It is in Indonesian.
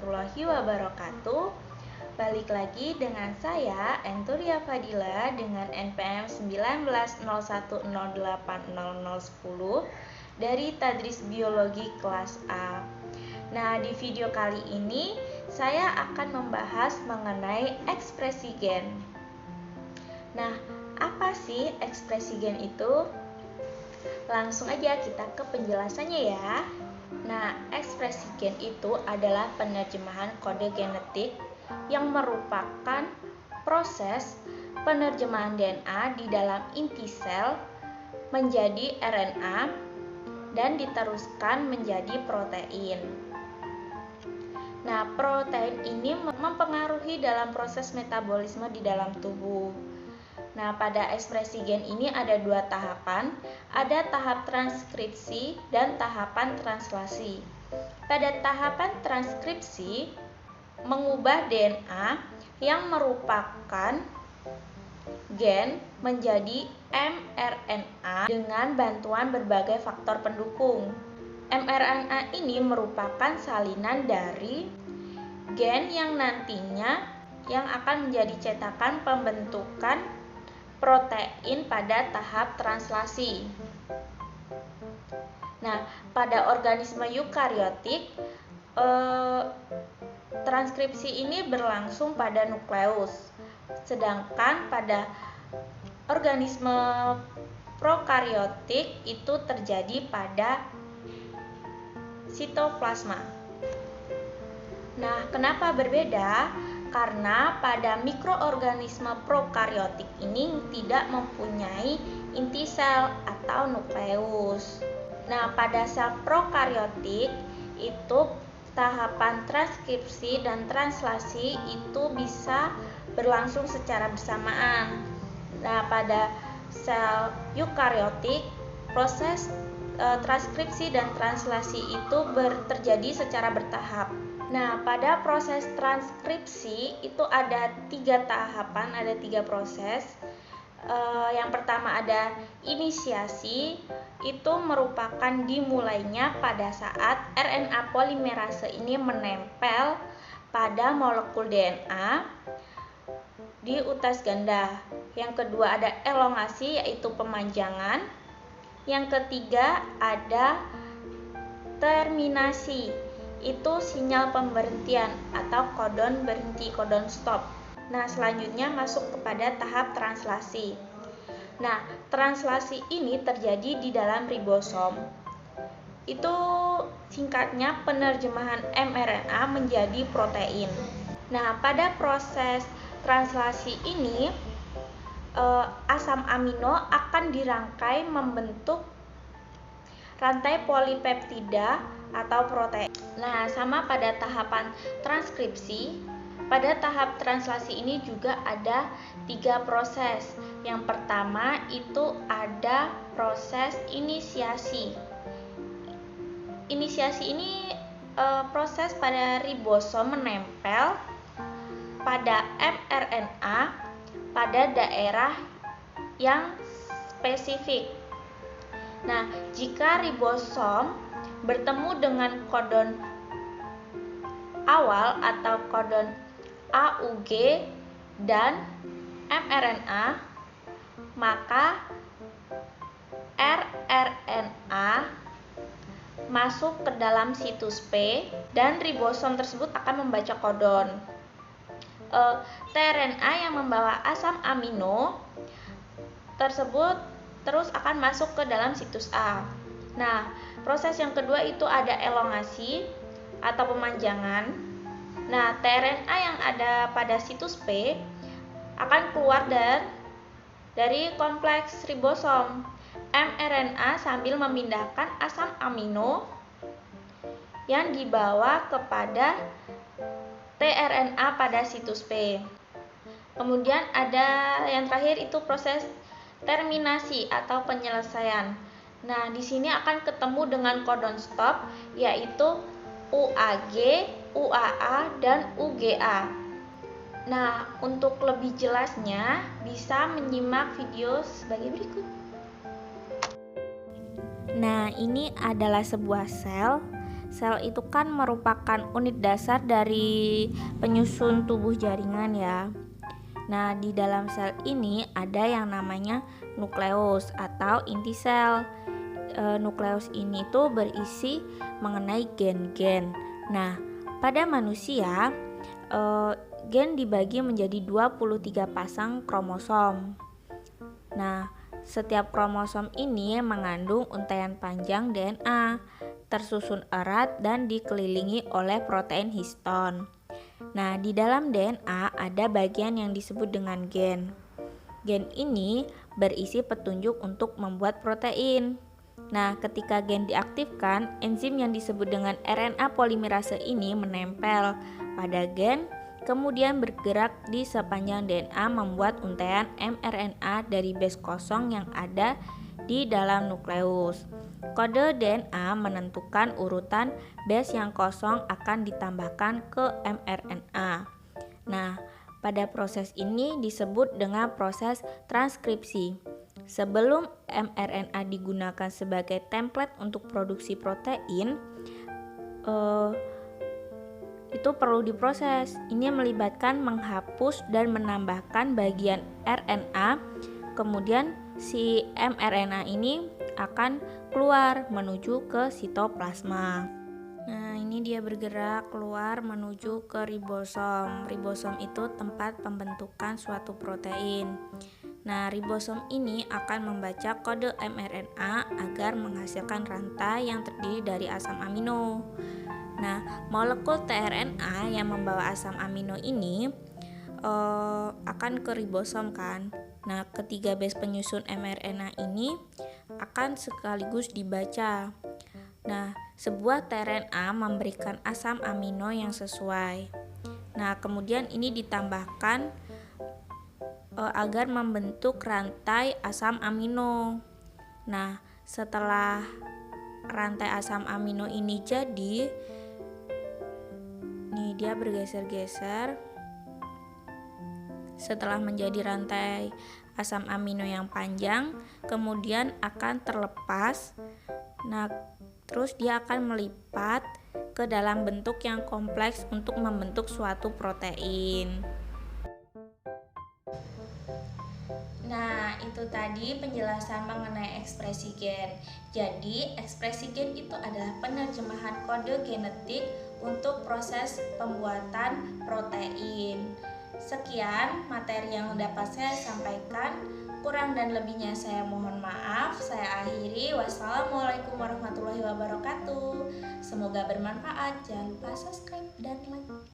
warahmatullahi wabarakatuh. Balik lagi dengan saya Enturia Fadila dengan NPM 1901080010 dari Tadris Biologi kelas A. Nah, di video kali ini saya akan membahas mengenai ekspresi gen. Nah, apa sih ekspresi gen itu? Langsung aja kita ke penjelasannya ya. Nah, ekspresi gen itu adalah penerjemahan kode genetik yang merupakan proses penerjemahan DNA di dalam inti sel menjadi RNA dan diteruskan menjadi protein. Nah, protein ini mempengaruhi dalam proses metabolisme di dalam tubuh. Nah, pada ekspresi gen ini ada dua tahapan, ada tahap transkripsi dan tahapan translasi. Pada tahapan transkripsi, mengubah DNA yang merupakan gen menjadi mRNA dengan bantuan berbagai faktor pendukung. mRNA ini merupakan salinan dari gen yang nantinya yang akan menjadi cetakan pembentukan protein pada tahap translasi. Nah, pada organisme eukariotik, transkripsi ini berlangsung pada nukleus, sedangkan pada organisme prokariotik itu terjadi pada sitoplasma. Nah, kenapa berbeda? Karena pada mikroorganisme prokariotik ini tidak mempunyai inti sel atau nukleus. Nah, pada sel prokariotik itu tahapan transkripsi dan translasi itu bisa berlangsung secara bersamaan. Nah, pada sel eukariotik proses transkripsi dan translasi itu terjadi secara bertahap. Nah, pada proses transkripsi itu ada tiga tahapan, ada tiga proses. Yang pertama ada inisiasi, itu merupakan dimulainya pada saat RNA polimerase ini menempel pada molekul DNA di utas ganda. Yang kedua ada elongasi, yaitu pemanjangan. Yang ketiga ada terminasi, itu sinyal pemberhentian atau kodon berhenti, kodon stop. Nah, selanjutnya masuk kepada tahap translasi. Nah, translasi ini terjadi di dalam ribosom. Itu singkatnya penerjemahan mRNA menjadi protein. Nah, pada proses translasi ini asam amino akan dirangkai membentuk rantai polipeptida atau protein. Nah, sama pada tahapan transkripsi, pada tahap translasi ini juga ada tiga proses. Yang pertama itu ada proses inisiasi. Inisiasi ini proses pada ribosom menempel pada mRNA pada daerah yang spesifik. Nah, jika ribosom bertemu dengan kodon awal atau kodon AUG dan mRNA, maka rRNA masuk ke dalam situs P dan ribosom tersebut akan membaca kodon. tRNA yang membawa asam amino tersebut terus akan masuk ke dalam situs A. Nah, proses yang kedua itu ada elongasi atau pemanjangan. Nah, tRNA yang ada pada situs P akan keluar dari kompleks ribosom mRNA sambil memindahkan asam amino yang dibawa kepada tRNA pada situs P. Kemudian ada yang terakhir itu proses terminasi atau penyelesaian. Nah, di sini akan ketemu dengan kodon stop, yaitu UAG, UAA, dan UGA. Nah, untuk lebih jelasnya bisa menyimak video sebagai berikut. Nah, ini adalah sebuah sel sel itu kan merupakan unit dasar dari penyusun tubuh jaringan ya. Nah, di dalam sel ini ada yang namanya nukleus atau inti sel. Nukleus ini tuh berisi mengenai gen-gen. Nah, pada manusia gen dibagi menjadi 23 pasang kromosom. Nah, setiap kromosom ini mengandung untaian panjang DNA, tersusun erat dan dikelilingi oleh protein histon. Nah, di dalam DNA ada bagian yang disebut dengan gen. Gen ini berisi petunjuk untuk membuat protein. Nah, ketika gen diaktifkan, enzim yang disebut dengan RNA polimerase ini menempel pada gen, kemudian bergerak di sepanjang DNA membuat untaian mRNA dari base kosong yang ada di dalam nukleus. Kode DNA menentukan urutan base yang kosong akan ditambahkan ke mRNA. Nah, pada proses ini disebut dengan proses transkripsi. Sebelum mRNA digunakan sebagai template untuk produksi protein, itu perlu diproses. Ini melibatkan menghapus dan menambahkan bagian RNA. Kemudian si mRNA ini akan keluar menuju ke sitoplasma. Nah, ini dia bergerak keluar menuju ke ribosom. Ribosom itu tempat pembentukan suatu protein. Nah, ribosom ini akan membaca kode mRNA agar menghasilkan rantai yang terdiri dari asam amino. Nah, molekul tRNA yang membawa asam amino ini akan ke ribosom kan. Nah, ketiga base penyusun mRNA ini akan sekaligus dibaca. Nah, sebuah tRNA memberikan asam amino yang sesuai. Nah, kemudian ini ditambahkan agar membentuk rantai asam amino. Nah, setelah rantai asam amino ini jadi, nih dia bergeser-geser. Setelah menjadi rantai asam amino yang panjang, kemudian akan terlepas. Nah, terus dia akan melipat ke dalam bentuk yang kompleks untuk membentuk suatu protein. Nah, itu tadi penjelasan mengenai ekspresi gen. Jadi, ekspresi gen itu adalah penerjemahan kode genetik untuk proses pembuatan protein. Sekian materi yang dapat saya sampaikan. Kurang dan lebihnya saya mohon maaf. Saya akhiri. Wassalamualaikum warahmatullahi wabarakatuh. Semoga bermanfaat. Jangan lupa subscribe dan like.